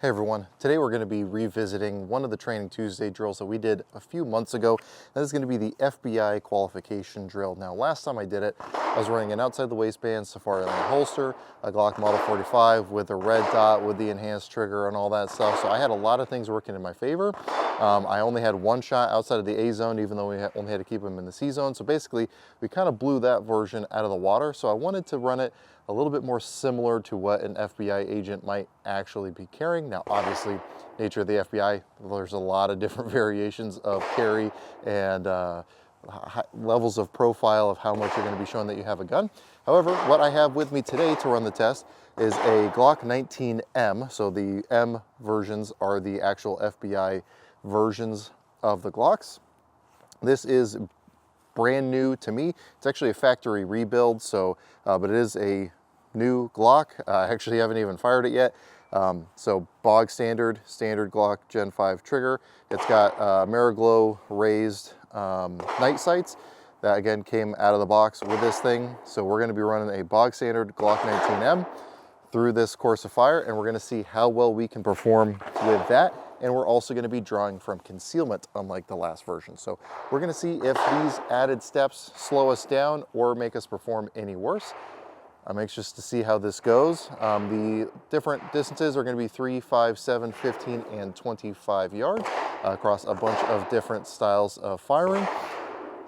Hey everyone, today we're going to be revisiting one of the Training Tuesday drills that we did a few months ago. That is going to be the FBI qualification drill. Now last time I did it, I was running an outside the waistband Safari Lane holster, a Glock Model 45 with a red dot with the enhanced trigger and all that stuff. So I had a lot of things working in my favor. I only had one shot outside of the A zone, even though we only had to keep them in the C zone. So basically we kind of blew that version out of the water. So I wanted to run it a little bit more similar to what an FBI agent might actually be carrying. Now, obviously, nature of the FBI, there's a lot of different variations of carry and levels of profile of how much you're going to be showing that you have a gun. However, what I have with me today to run the test is a Glock 19M. So the M versions are the actual FBI versions of the Glocks. This is brand new to me. It's actually a factory rebuild, so but it is a new Glock. I actually haven't even fired it yet. So bog standard Glock Gen 5 trigger. It's got Mariglow raised night sights that again came out of the box with this thing. So we're going to be running a bog standard Glock 19M through this course of fire, and we're going to see how well we can perform with that. And we're also going to be drawing from concealment, unlike the last version. So we're going to see if these added steps slow us down or make us perform any worse. I'm anxious to see how this goes. The different distances are going to be 3, 5, 7, 15, and 25 yards across a bunch of different styles of firing.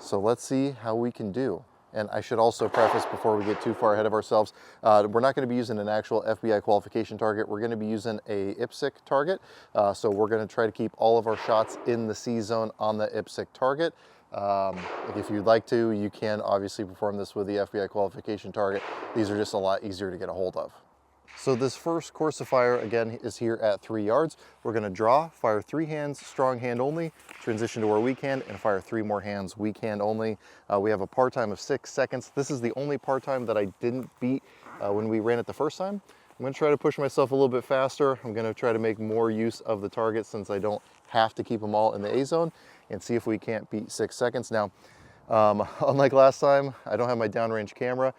So let's see how we can do. And I should also preface before we get too far ahead of ourselves, we're not going to be using an actual FBI qualification target. We're going to be using a IPSC target. So we're going to try to keep all of our shots in the C zone on the IPSC target. If you'd like to, you can obviously perform this with the FBI qualification target. These are just a lot easier to get a hold of. So this first course of fire, again, is here at 3 yards. We're going to draw, fire 3 hands, strong hand only, transition to our weak hand, and fire 3 more hands, weak hand only. We have a par time of 6 seconds. This is the only par time that I didn't beat when we ran it the first time. I'm going to try to push myself a little bit faster. I'm going to try to make more use of the target since I don't have to keep them all in the A zone, and see if we can't beat 6 seconds. Now, unlike last time, I don't have my downrange camera.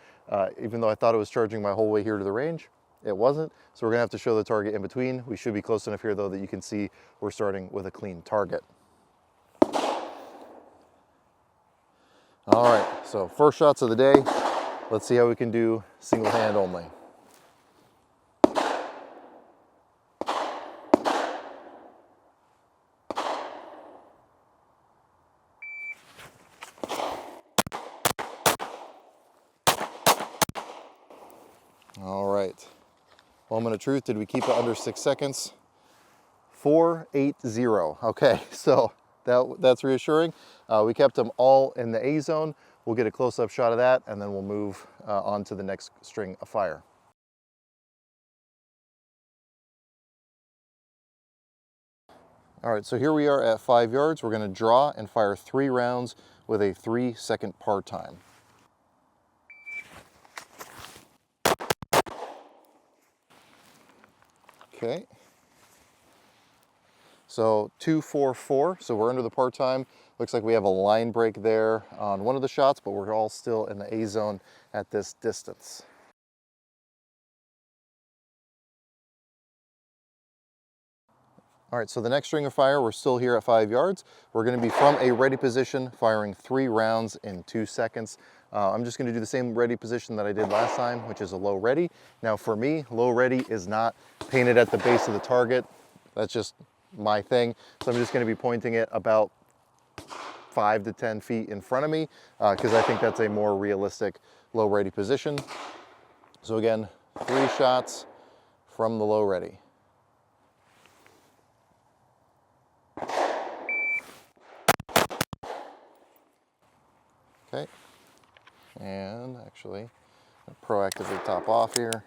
Even though I thought it was charging my whole way here to the range, it wasn't. So we're gonna have to show the target in between. We should be close enough here though that you can see we're starting with a clean target. All right, so first shots of the day. Let's see how we can do single hand only. All right. Moment of truth, did we keep it under 6 seconds? 480. Okay, so that's reassuring. We kept them all in the A zone. We'll get a close-up shot of that, and then we'll move on to the next string of fire. All right, so here we are at 5 yards. We're gonna draw and fire 3 rounds with a 3-second par time. Okay. So 2-4-4, so we're under the par time. Looks like we have a line break there on one of the shots, but we're all still in the A zone at this distance. All right, so the next string of fire, we're still here at 5 yards. We're gonna be from a ready position, firing 3 rounds in 2 seconds. I'm just gonna do the same ready position that I did last time, which is a low ready. Now for me, low ready is not painted at the base of the target. That's just my thing. So I'm just gonna be pointing it about 5 to 10 feet in front of me because I think that's a more realistic low ready position. So again, 3 shots from the low ready. Okay, and actually proactively top off here.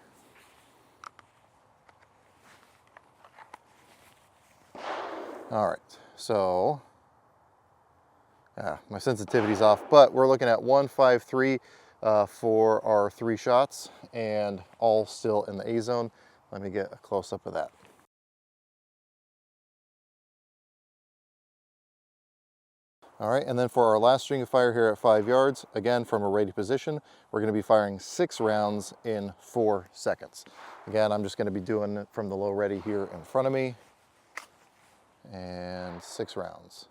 All right, so my sensitivity's off, but we're looking at 153 for our 3 shots and all still in the A zone. Let me get a close up of that. All right, and then for our last string of fire here at 5 yards, again from a ready position, we're going to be firing 6 rounds in 4 seconds. Again, I'm just going to be doing it from the low ready here in front of me, and 6 rounds.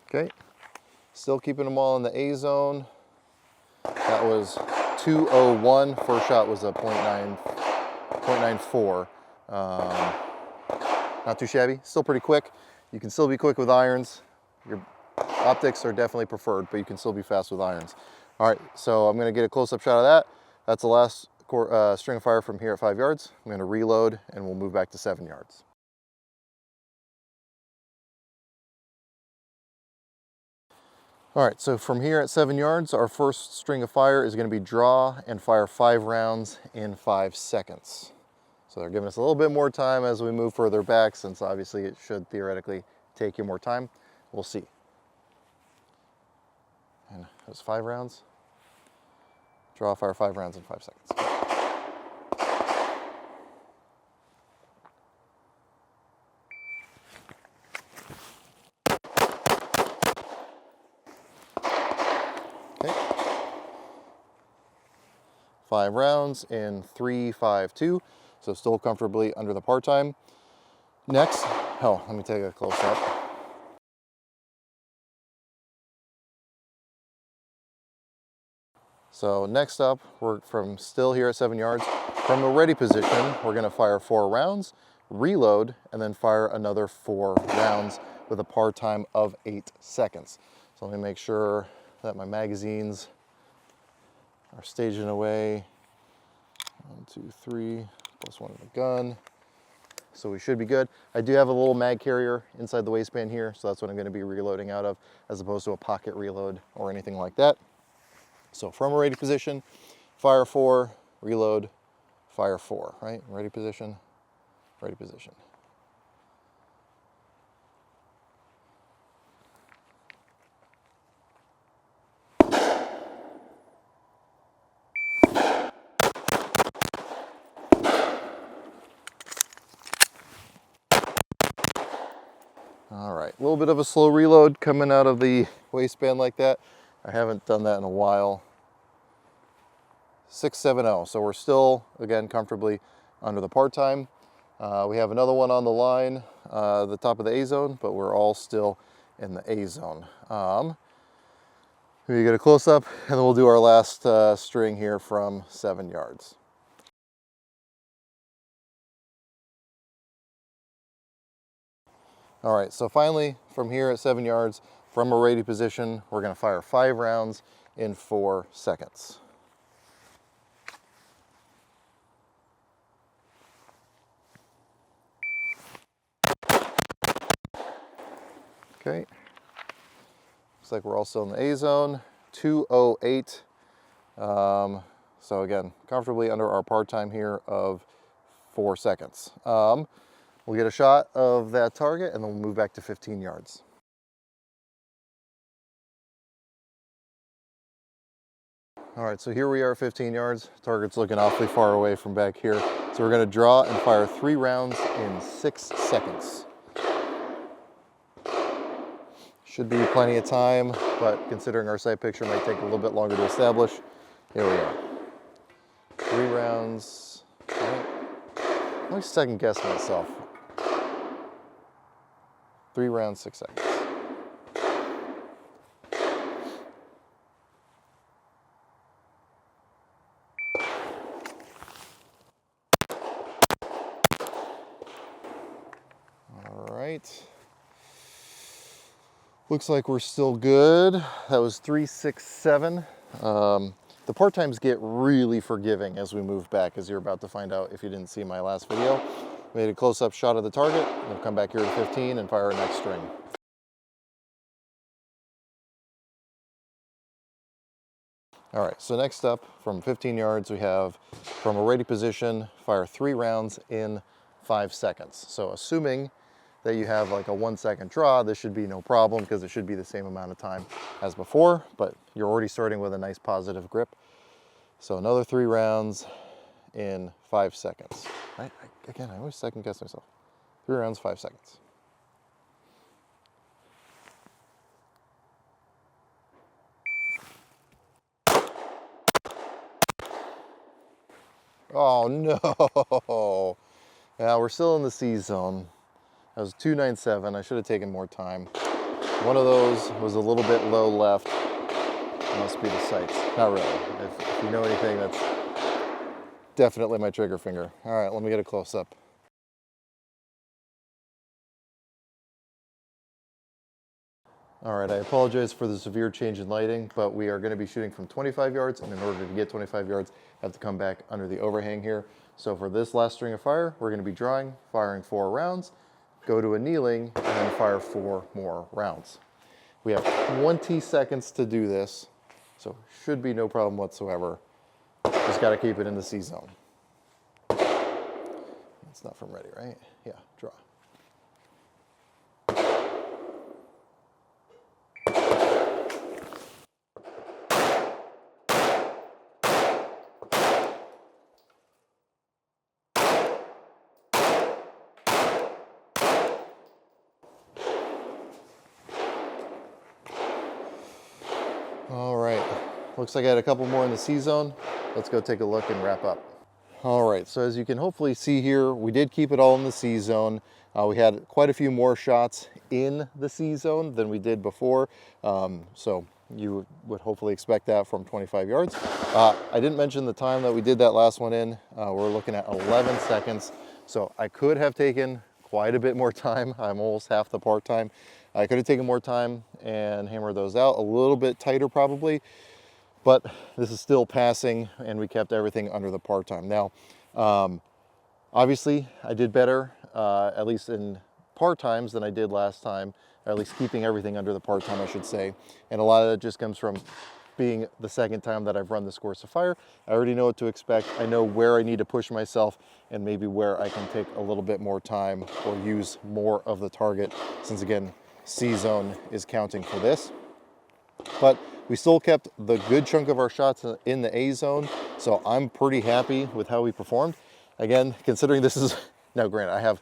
Okay, still keeping them all in the A zone. That was 201. First shot was a 0.94. Not too shabby, still pretty quick. You can still be quick with irons. Your optics are definitely preferred, but you can still be fast with irons. All right, so I'm gonna get a close-up shot of that. That's the last string of fire from here at 5 yards. I'm gonna reload and we'll move back to 7 yards. All right, so from here at 7 yards, our first string of fire is gonna be draw and fire 5 rounds in 5 seconds. So they're giving us a little bit more time as we move further back, since obviously it should theoretically take you more time. We'll see. And it was 5 rounds. Draw, fire 5 rounds in 5 seconds. Okay. 5 rounds in 3-5-2. So still comfortably under the par time. Next, oh, let me take a close up. So next up, we're from still here at 7 yards. From a ready position, we're gonna fire 4 rounds, reload, and then fire another 4 rounds with a par time of 8 seconds. So let me make sure that my magazines are staging away. 1, 2, 3, plus 1 in the gun. So we should be good. I do have a little mag carrier inside the waistband here, so that's what I'm gonna be reloading out of, as opposed to a pocket reload or anything like that. So from a ready position, fire 4, reload, fire 4, right? Ready position, ready position. All right, a little bit of a slow reload coming out of the waistband like that. I haven't done that in a while. 670, so we're still, again, comfortably under the par time. We have another one on the line, the top of the A zone, but we're all still in the A zone. We get a close up, and then we'll do our last string here from 7 yards. All right, so finally, from here at 7 yards, from a ready position, we're gonna fire 5 rounds in 4 seconds. Okay, looks like we're also in the A zone, 208. So again, comfortably under our par time here of 4 seconds. We'll get a shot of that target and then we'll move back to 15 yards. All right, so here we are at 15 yards. Target's looking awfully far away from back here. So we're gonna draw and fire 3 rounds in 6 seconds. Should be plenty of time, but considering our sight picture might take a little bit longer to establish, here we are. 3 rounds. Right. Let me second guess myself. 3 rounds, 6 seconds. All right. Looks like we're still good. That was 367. The par times get really forgiving as we move back, as you're about to find out if you didn't see my last video. Made a close-up shot of the target. We'll come back here to 15 and fire our next string. All right, so next up, from 15 yards, we have, from a ready position, fire 3 rounds in 5 seconds. So assuming that you have like a 1 second draw, this should be no problem because it should be the same amount of time as before, but you're already starting with a nice positive grip. So another 3 rounds in 5 seconds. Again, I always second guess myself. 3 rounds, 5 seconds. Oh no! Yeah, we're still in the C zone. That was 297. I should have taken more time. One of those was a little bit low left. Must be the sights. Not really. If you know anything, that's definitely my trigger finger. All right, let me get a close up. All right, I apologize for the severe change in lighting, but we are going to be shooting from 25 yards, and in order to get 25 yards, I have to come back under the overhang here. So for this last string of fire, we're going to be drawing, firing 4 rounds, go to a kneeling, and then fire 4 more rounds. We have 20 seconds to do this, so should be no problem whatsoever. Just got to keep it in the C zone. It's not from ready, right? Yeah, draw. All right, looks like I had a couple more in the C zone. Let's go take a look and wrap up. All right, so as you can hopefully see here, we did keep it all in the C zone. We had quite a few more shots in the C zone than we did before. So you would hopefully expect that from 25 yards. I didn't mention the time that we did that last one in. We're looking at 11 seconds. So I could have taken quite a bit more time. I'm almost half the part time. I could have taken more time and hammered those out a little bit tighter probably, but this is still passing and we kept everything under the part time. Now, obviously I did better, at least in part times than I did last time, or at least keeping everything under the part time, I should say. And a lot of that just comes from being the second time that I've run this course of fire. I already know what to expect. I know where I need to push myself and maybe where I can take a little bit more time or use more of the target, since again, C zone is counting for this. But we still kept the good chunk of our shots in the A zone, so I'm pretty happy with how we performed. Again, considering this is, now granted, I have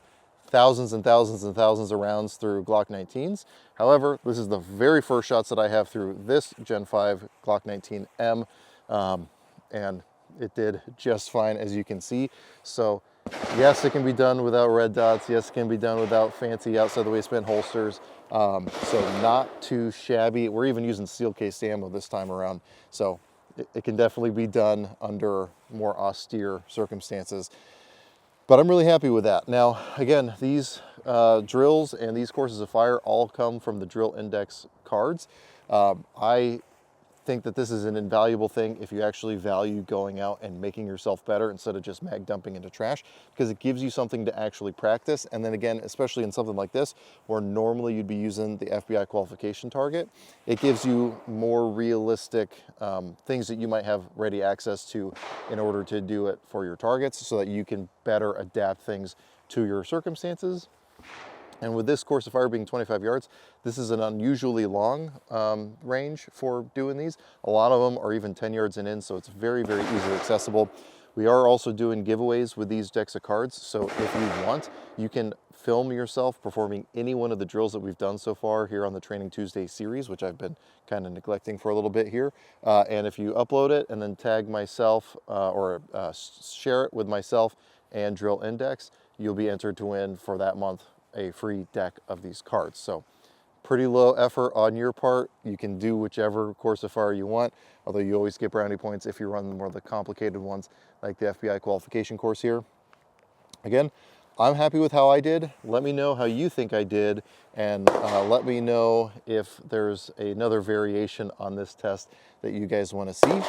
thousands and thousands and thousands of rounds through Glock 19s. However, this is the very first shots that I have through this Gen 5 Glock 19M, and it did just fine, as you can see. So yes, it can be done without red dots. Yes, it can be done without fancy outside the waistband holsters. So not too shabby. We're even using steel case ammo this time around. So it can definitely be done under more austere circumstances. But I'm really happy with that. Now, again, these drills and these courses of fire all come from the Drill Index cards. I think that this is an invaluable thing if you actually value going out and making yourself better instead of just mag dumping into trash, because it gives you something to actually practice. And then again, especially in something like this, where normally you'd be using the FBI qualification target, it gives you more realistic things that you might have ready access to in order to do it for your targets, so that you can better adapt things to your circumstances. And with this course of fire being 25 yards, this is an unusually long range for doing these. A lot of them are even 10 yards and in, so it's very, very easily accessible. We are also doing giveaways with these decks of cards, so if you want, you can film yourself performing any one of the drills that we've done so far here on the Training Tuesday series, which I've been kind of neglecting for a little bit here. And if you upload it and then tag myself or share it with myself and Drill Index, you'll be entered to win for that month a free deck of these cards. So pretty low effort on your part. You can do whichever course of fire you want, although you always get brownie points if you run more of the complicated ones like the FBI qualification course here. Again, I'm happy with how I did. Let me know how you think I did, and let me know if there's another variation on this test that you guys want to see.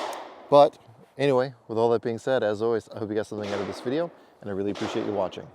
But anyway, with all that being said, as always, I hope you got something out of this video, and I really appreciate you watching.